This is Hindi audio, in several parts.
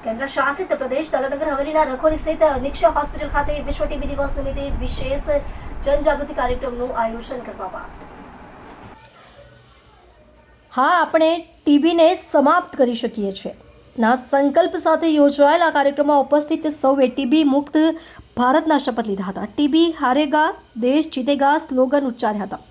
केन्द्र शासित प्रदेश दादरानगर हवेलीના રખોલી સ્થિત નિક્ષય હોસ્પિટલ ખાતે વિશ્વ ટીબી દિવસ નિમિત્તે વિશેષ જનજાગૃતિ કાર્યક્રમનું આયોજન કરવામાં આવ્યું। હા, આપણે ટીબીને સમાપ્ત કરી શકીએ છીએ ના સંકલ્પ સાથે યોજાયેલા કાર્યક્રમમાં ઉપસ્થિત સૌએ ટીબી મુક્ત ભારતના શપથ લીધા હતા। ટીબી હારેગા દેશ જીતેગા સ્લોગન ઉચ્ચાર્યા હતા।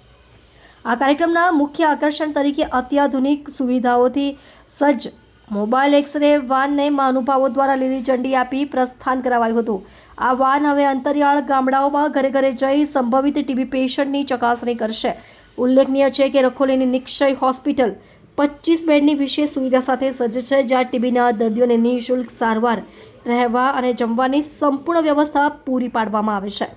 આ કાર્યક્રમના મુખ્ય આકર્ષણ તરીકે અત્યાધુનિક સુવિધાઓથી સજ્જ મોબાઈલ એક્સરે વાનને મહાનુભાવો દ્વારા લીલી ઝંડી આપી પ્રસ્થાન કરાવાયું હતું। આ વાન હવે અંતરિયાળ ગામડાઓમાં ઘરે ઘરે જઈ સંભવિત ટીબી પેશન્ટની ચકાસણી કરશે। ઉલ્લેખનીય છે કે રખોલીની નિક્ષય હોસ્પિટલ 25 બેડની વિશેષ સુવિધા સાથે સજ્જ છે, જ્યાં ટીબીના દર્દીઓને નિઃશુલ્ક સારવાર, રહેવા અને જમવાની સંપૂર્ણ વ્યવસ્થા પૂરી પાડવામાં આવે છે।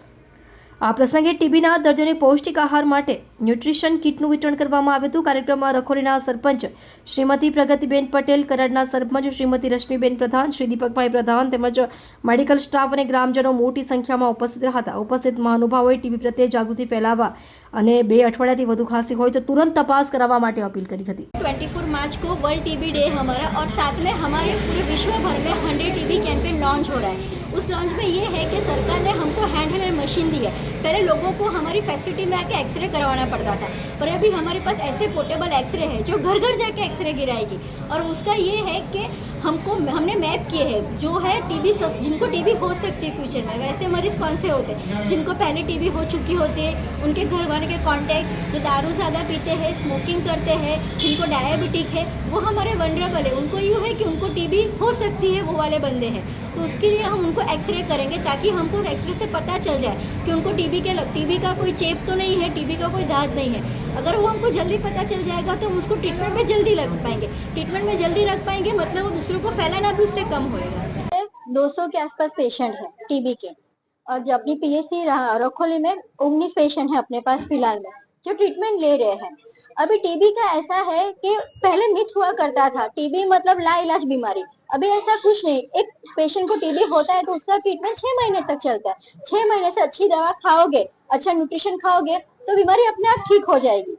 આ પ્રસંગે ટીબીના દર્દીઓને પૌષ્ટિક આહાર માટે ન્યુટ્રિશન કિટનું વિતરણ કરવામાં આવ્યું હતું। કાર્યક્રમમાં રખોલીના સરપંચ શ્રીમતી પ્રગતિબેન પટેલ, કરાડના સરપંચ શ્રીમતી રશ્મિબેન પ્રધાન, શ્રી દીપકભાઈ પ્રધાન તેમજ મેડિકલ સ્ટાફ અને ગ્રામજનો મોટી સંખ્યામાં ઉપસ્થિત રહ્યા હતા। ઉપસ્થિત મહાનુભાવોએ ટીબી પ્રત્યે જાગૃતિ ફેલાવવા અને 2 અઠવાડિયાથી વધુ ખાંસી હોય તો तुरंत तपास करावा माटे अपील करी थी। 24 मार्च को वर्ल्ड टीबी डे हमारा और साथ में हमारे पूरे विश्व भर में 100 टीबी कैंपेन लॉन्च हो रहा है। उस लॉन्च में ये है कि सरकार ने हमको हैंड हेल्ड मशीन दी है। पहले लोगों को हमारी फैसिलिटी में आके एक्सरे करवाना पड़ता था, पर अभी हमारे पास ऐसे पोर्टेबल एक्सरे है जो घर घर जाके एक्सरे गिराएगी। और उसका ये है कि हमने मैप किए हैं जो है टीबी जिनको टीबी हो सकती है फ्यूचर में, वैसे मरीज कौन से होते हैं जिनको पहले टीबी हो चुकी होती है, उनके घर वाले के कॉन्टैक्ट, जो दारू ज़्यादा पीते हैं, स्मोकिंग करते हैं, जिनको डायबिटिक है, वो हमारे वनरेबल है। उनको यूँ है कि उनको टीबी हो सकती है, वो वाले बंदे हैं। तो उसके लिए हम उनको एक्सरे करेंगे ताकि हमको एक्सरे से पता चल जाए कि उनको टीबी का कोई चेप तो नहीं है, टीबी का कोई दाद नहीं है। अगर वो हमको जल्दी पता चल जाएगा तो हम उसको ट्रीटमेंट में जल्दी रख पाएंगे। ट्रीटमेंट में जल्दी रख पाएंगे मतलब वो दूसरों को फैलाना भी उससे कम होएगा। 200 के आसपास पेशेंट है टीबी के, और जब अपनी पीएचसी रखोली में 19 पेशेंट है अपने पास फिलहाल में जो ट्रीटमेंट ले रहे हैं। अभी टीबी का ऐसा है कि पहले मिथ हुआ करता था टीबी मतलब लाइलाज बीमारी। अभी ऐसा कुछ नहीं। एक पेशेंट को टीबी होता है तो उसका ट्रीटमेंट 6 महीने तक चलता है। 6 महीने से अच्छी दवा खाओगे, अच्छा न्यूट्रिशन खाओगे तो बीमारी अपने आप ठीक हो जाएगी।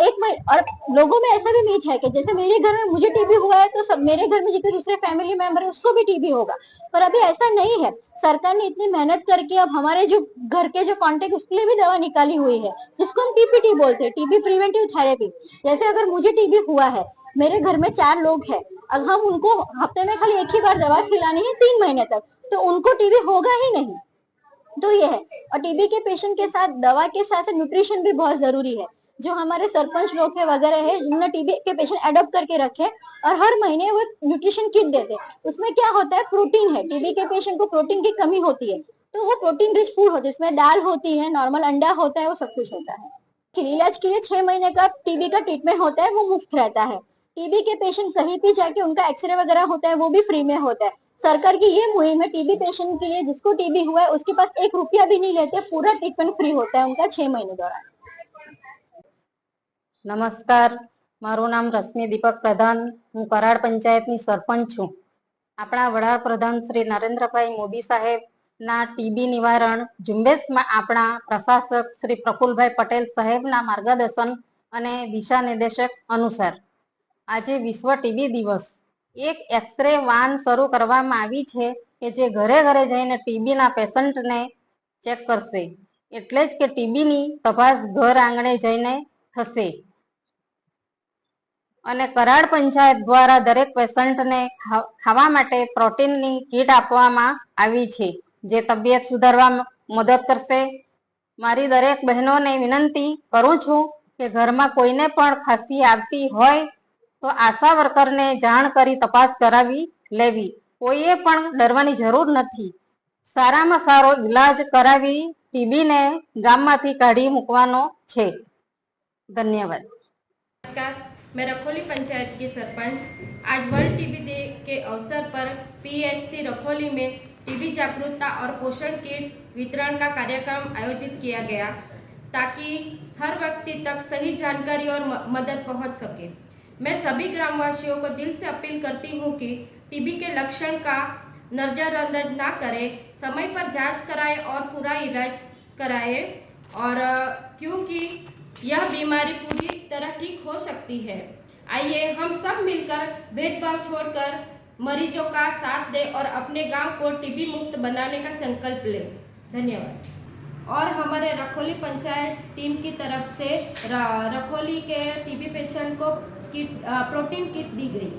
एक महीने। और लोगों में ऐसा भी मीथ है कि जैसे मेरे घर में मुझे टीबी हुआ है तो सब मेरे घर में जितने दूसरे फैमिली मेंबर है उसको भी टीबी होगा, पर अभी ऐसा नहीं है। सरकार ने इतनी मेहनत करके अब हमारे जो घर के जो कॉन्टेक्ट उसके लिए भी दवा निकाली हुई है, जिसको हम टीपीटी बोलते हैं, टीबी प्रिवेंटिव थेरेपी। जैसे अगर मुझे टीबी हुआ है, मेरे घर में 4 लोग हैं, अब हम उनको हफ्ते में खाली एक ही बार दवा खिलानी है 3 महीने तक, तो उनको टीबी होगा ही नहीं। तो ये है। और टीबी के पेशेंट के साथ दवा के साथ साथ न्यूट्रिशन भी बहुत जरूरी है। जो हमारे सरपंच लोग है वगैरह है जिन्होंने टीबी के पेशेंट अडॉप्ट करके रखे और हर महीने वो न्यूट्रिशन किट देते हैं। उसमें क्या होता है, प्रोटीन है। टीबी के पेशेंट को प्रोटीन की कमी होती है तो वो प्रोटीन रिच फूड होती है, इसमें दाल होती है, नॉर्मल अंडा होता है, वो सब कुछ होता है। इलाज के लिए 6 महीने का टीबी का ट्रीटमेंट होता है, वो मुफ्त रहता है। टीबी के पेशेंट कहीं भी जाके उनका एक्सरे वगैरह होता है वो भी फ्री में होता है। सरकार की ये मुहिम है टीबी पेशेंट के लिए, जिसको टीबी हुआ है उसके पास 1 रुपया भी नहीं लेते, पूरा ट्रीटमेंट फ्री होता है उनका 6 महीने दौरान। नमस्कार, मारू नाम रश्मि दीपक प्रधान, हूँ कराड़ पंचायतनी सरपंच छूं। अपना वडाप्रधान श्री नरेन्द्रभाई मोदी साहेब ना टीबी निवारण झुंबेश में अपना प्रशासक श्री प्रफुल्लभाई पटेल साहेब ना मार्गदर्शन अने दिशा निर्देशक अनुसार आज विश्व टीबी दिवस एक एक्सरे वान शुरू करवामां आवी छे के जे घरे घरे जईने टीबी ना पेशंट ने चेक करशे। एटले ज के टीबी नी तपास घर आंगणे जईने थशे। અને કરાડ પંચાયત દ્વારા દરેક પેશન્ટને ખાવા માટે પ્રોટીનની કીટ આપવામાં આવી છે જે તબિયત સુધારવા મદદ કરશે। મારી દરેક બહેનોને વિનંતી કરું છું કે ઘરમાં કોઈને પણ ખાંસી આવતી હોય તો આશા વર્કરને જાણ કરી તપાસ કરાવી લેવી। કોઈએ પણ ડરવાની જરૂર નથી। સારામાં સારો ઈલાજ કરાવી ટીબીને ગામમાંથી કાઢી મૂકવાનો છે। ધન્યવાદ। नमस्कार, मैं रखोली पंचायत की सरपंच। आज वर्ल्ड टीबी डे के अवसर पर पीएचसी रखोली में टीबी जागरूकता और पोषण किट वितरण का कार्यक्रम आयोजित किया गया ताकि हर व्यक्ति तक सही जानकारी और मदद पहुंच सके। मैं सभी ग्रामवासियों को दिल से अपील करती हूं कि टीबी के लक्षण का नजरअंदाज ना करें, समय पर जांच कराएं और पूरा इलाज कराएं। और क्योंकि यह बीमारी पूरी तरह ठीक हो सकती है। आइए हम सब मिलकर भेदभाव छोड़कर मरीजों का साथ दे और अपने गांव को टीबी मुक्त बनाने का संकल्प ले। धन्यवाद। और हमारे रखोली पंचायत टीम की तरफ से रखोली के टीबी पेशेंट को किट प्रोटीन किट दी गई।